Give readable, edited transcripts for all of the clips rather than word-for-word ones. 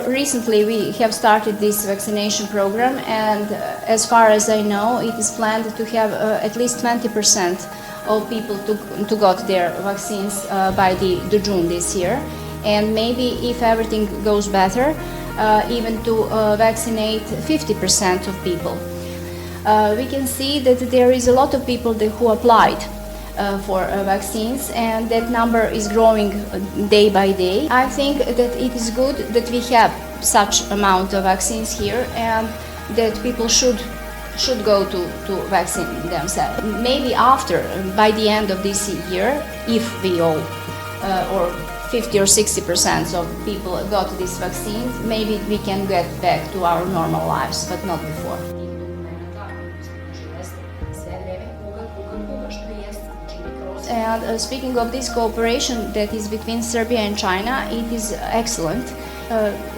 Recently, we have started this vaccination program, and as far as I know, it is planned to have at least 20% of people to got their vaccines by the June this year, and maybe if everything goes better, even to vaccinate 50% of people. We can see that there is a lot of people who applied for vaccines, and that number is growing day by day. I think that it is good that we have such amount of vaccines here, and that people should go to vaccinate themselves. Maybe after, by the end of this year, if we all, or 50 or 60% of people got this vaccine, maybe we can get back to our normal lives, but not before. And speaking of this cooperation that is between Serbia and China, it is excellent.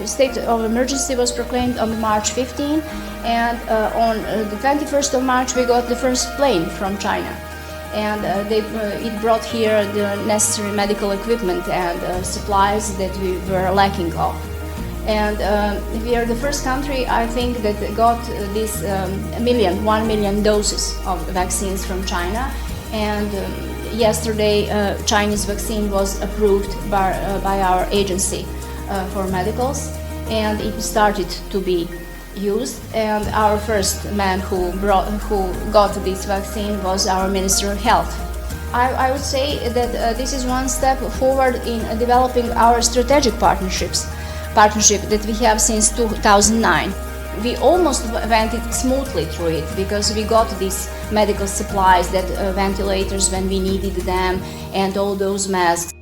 State of emergency was proclaimed on March 15, and on the 21st of March we got the first plane from China. And it brought here the necessary medical equipment and supplies that we were lacking of. And we are the first country, I think, that got this 1 million doses of vaccines from China. And yesterday, Chinese vaccine was approved by our agency for medicals, and it started to be used. And our first man who got this vaccine was our Minister of Health. I would say that this is one step forward in developing our strategic partnership that we have since 2009. We almost went it smoothly through it because we got these medical supplies, that ventilators when we needed them, and all those masks.